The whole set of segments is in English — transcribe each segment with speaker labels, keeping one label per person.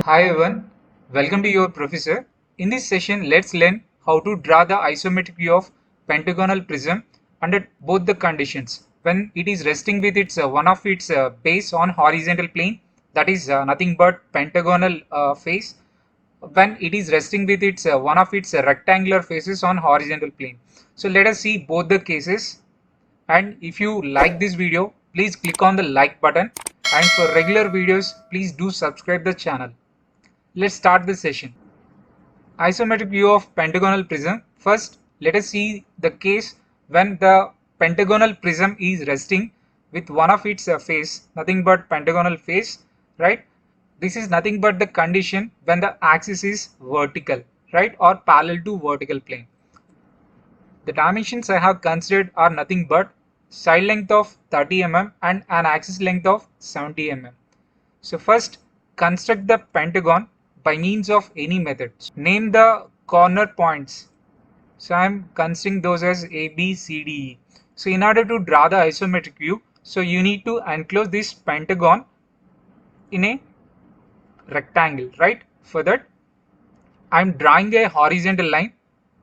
Speaker 1: Hi everyone, welcome to your professor. In this session, let's learn how to draw the isometric view of pentagonal prism under both the conditions. When it is resting with its one of its base on horizontal plane, that is nothing but pentagonal face. When it is resting with its one of its rectangular faces on horizontal plane. So let us see both the cases. And if you like this video, please click on the like button. And for regular videos, please do subscribe the channel. Let's start the session. Isometric view of pentagonal prism. First, let us see the case when the pentagonal prism is resting with one of its face, nothing but pentagonal face, right? This is nothing but the condition when the axis is vertical, right, or parallel to vertical plane. The dimensions I have considered are nothing but side length of 30 mm and an axis length of 70 mm. So first, construct the pentagon by means of any method. Name the corner points. So I am considering those as A, B, C, D, E. So in order to draw the isometric view, so you need to enclose this pentagon in a rectangle, right? For that, I am drawing a horizontal line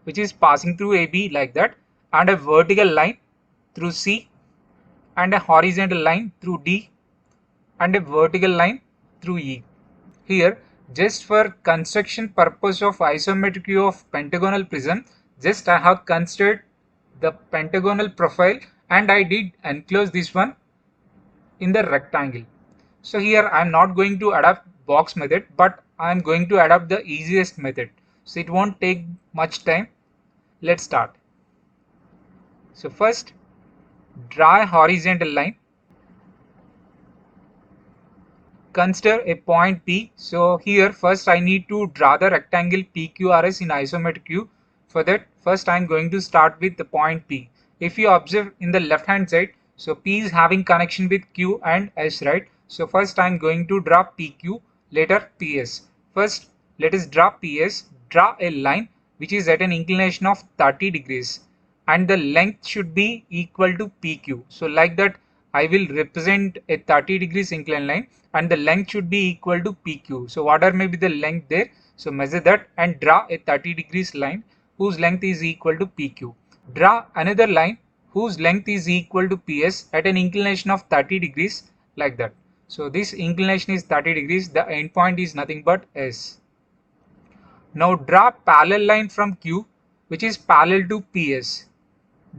Speaker 1: which is passing through AB like that, and a vertical line through C, and a horizontal line through D, and a vertical line through E. Here, just for construction purpose of isometric view of pentagonal prism, just I have considered the pentagonal profile and I did enclose this one in the rectangle. So here I am not going to adopt box method, but I am going to adopt the easiest method. So it won't take much time. Let's start. So first, draw a horizontal line. Consider a point P. So here first I need to draw the rectangle PQRS in isometric view. For that, first I am going to start with the point P. If you observe in the left hand side, so P is having connection with Q and S, right? So first I am going to draw PQ, later PS. First let us draw PS. Draw a line which is at an inclination of 30 degrees and the length should be equal to PQ. So like that I will represent a 30 degrees inclined line and the length should be equal to PQ. So whatever may be the length there, so measure that and draw a 30 degrees line whose length is equal to PQ. Draw another line whose length is equal to PS at an inclination of 30 degrees like that. So this inclination is 30 degrees, the endpoint is nothing but S. Now draw parallel line from Q which is parallel to PS.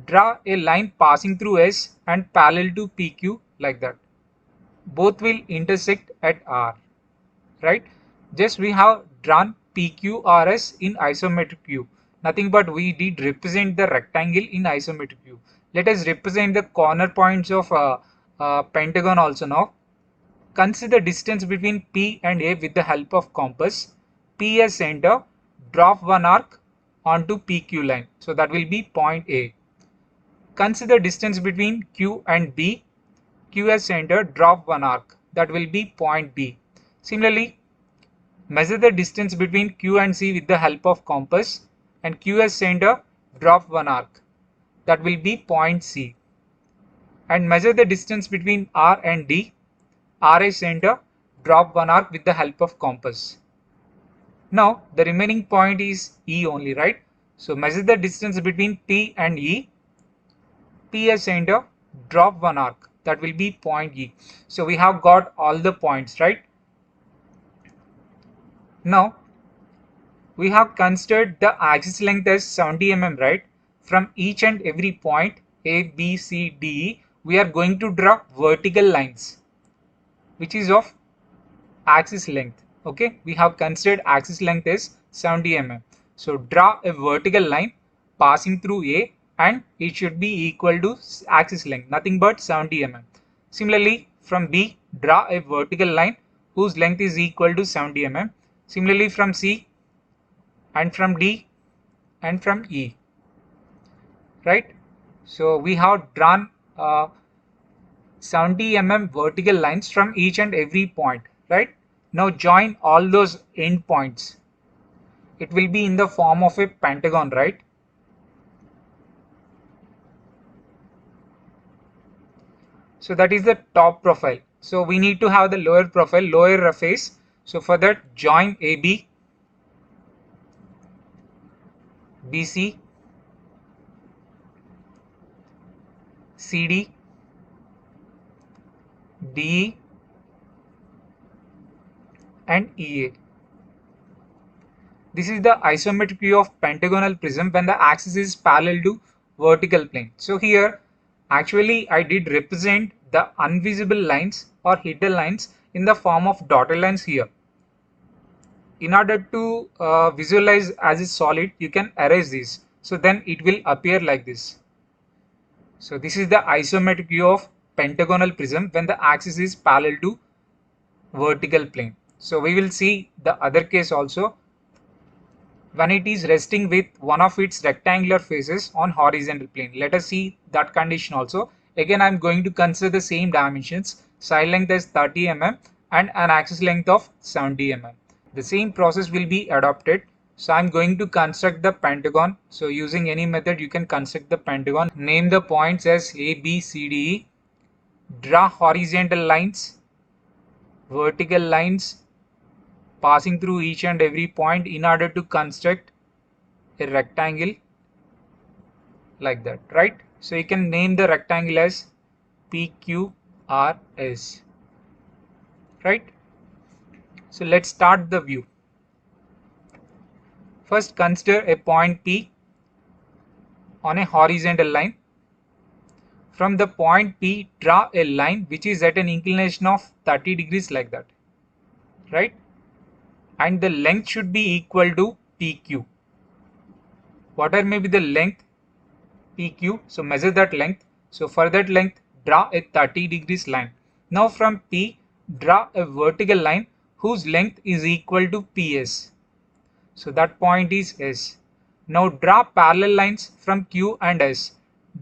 Speaker 1: Draw a line passing through S and parallel to PQ like that. Both will intersect at R, right? Just we have drawn PQRS in isometric view. Nothing but we did represent the rectangle in isometric view. Let us represent the corner points of pentagon also now. Consider distance between P and A with the help of compass. P as center, drop one arc onto PQ line. So that will be point A. Consider distance between Q and B. Q as center, drop one arc. That will be point B. Similarly, measure the distance between Q and C with the help of compass and Q as center, drop one arc. That will be point C. And measure the distance between R and D. R as center, drop one arc with the help of compass. Now the remaining point is E only, right? So measure the distance between P and E. P as center, drop one arc. That will be point E. So we have got all the points, right? Now we have considered the axis length as 70 mm, right? From each and every point A, B, C, D, E, we are going to draw vertical lines which is of axis length. Okay, we have considered axis length as 70 mm. So draw a vertical line passing through A and it should be equal to axis length, nothing but 70 mm. Similarly, from B, draw a vertical line whose length is equal to 70 mm. Similarly, from C and from D and from E, right? So we have drawn 70 mm vertical lines from each and every point, right? Now join all those end points. It will be in the form of a pentagon, right? So that is the top profile. So we need to have the lower profile, lower face. So for that, join AB, BC, CD, DE and EA. This is the isometric view of pentagonal prism when the axis is parallel to vertical plane. So here actually I did represent the invisible lines or hidden lines in the form of dotted lines here. In order to visualize as a solid, you can erase this. So then it will appear like this. So this is the isometric view of pentagonal prism when the axis is parallel to vertical plane. So we will see the other case also when it is resting with one of its rectangular faces on horizontal plane. Let us see that condition also. Again, I am going to consider the same dimensions, side length as 30 mm and an axis length of 70 mm. The same process will be adopted. So I'm going to construct the pentagon. So using any method you can construct the pentagon. Name the points as A, B, C, D, E. Draw horizontal lines, vertical lines passing through each and every point in order to construct a rectangle like that, right? So you can name the rectangle as PQRS, right? So let's start the view. First, consider a point P on a horizontal line. From the point P, draw a line which is at an inclination of 30 degrees like that, right? And the length should be equal to PQ. Whatever may be the length PQ, so measure that length. So for that length, draw a 30 degrees line. Now from P, draw a vertical line whose length is equal to PS. So that point is S. Now draw parallel lines from Q and S.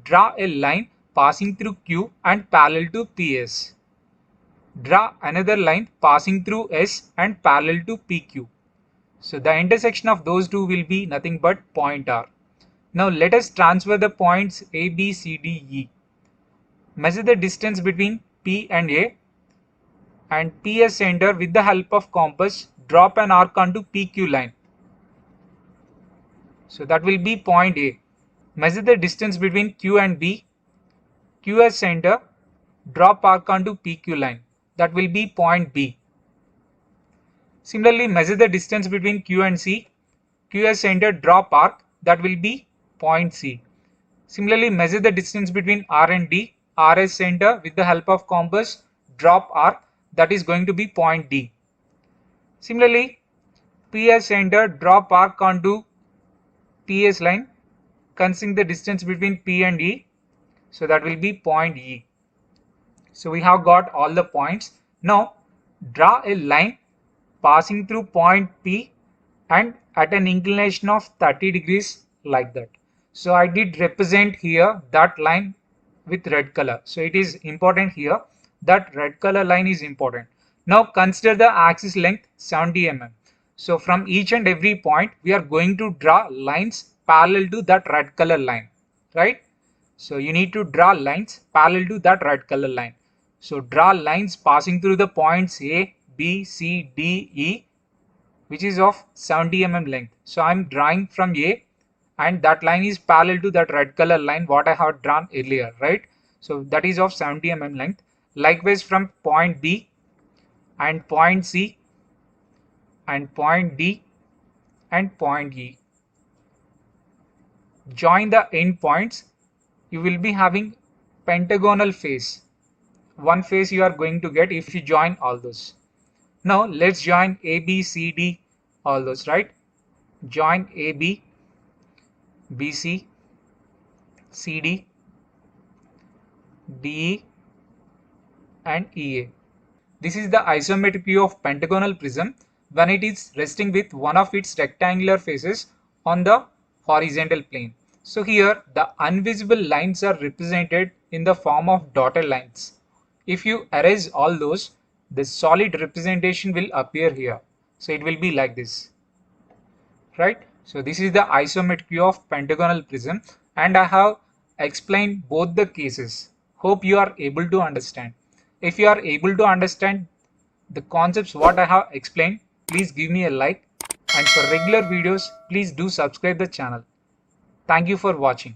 Speaker 1: Draw a line passing through Q and parallel to PS. Draw another line passing through S and parallel to PQ. So the intersection of those two will be nothing but point R. Now let us transfer the points A, B, C, D, E. Measure the distance between P and A and PS center with the help of compass. Drop an arc onto PQ line. So that will be point A. Measure the distance between Q and B. QS center. Drop arc onto PQ line. That will be point B. Similarly, measure the distance between Q and C. QS center. Drop arc. That will be point C. Similarly, measure the distance between R and D. RS center with the help of compass. Drop arc. That is going to be point D. Similarly, PS center. Drop arc onto PS line. Considering the distance between P and E. So that will be point E. So we have got all the points. Now draw a line passing through point P and at an inclination of 30 degrees like that. So I did represent here that line with red color. So it is important here that red color line is important. Now consider the axis length 70 mm. So from each and every point we are going to draw lines parallel to that red color line, right? So you need to draw lines parallel to that red color line. So draw lines passing through the points A, B, C, D, E, which is of 70 mm length. So I am drawing from A and that line is parallel to that red color line what I have drawn earlier, right? So that is of 70 mm length. Likewise from point B and point C and point D and point E. Join the end points. You will be having pentagonal face. One face you are going to get if you join all those. Now let's join A, B, C, D, all those, right? Join A, B, B, C, C, D, D, E and E, A. This is the isometric view of pentagonal prism when it is resting with one of its rectangular faces on the horizontal plane. So here the invisible lines are represented in the form of dotted lines. If you erase all those, the solid representation will appear here. So it will be like this, right? So this is the isometric view of pentagonal prism and I have explained both the cases. Hope you are able to understand. If you are able to understand the concepts what I have explained, please give me a like, and for regular videos please do subscribe the channel. Thank you for watching.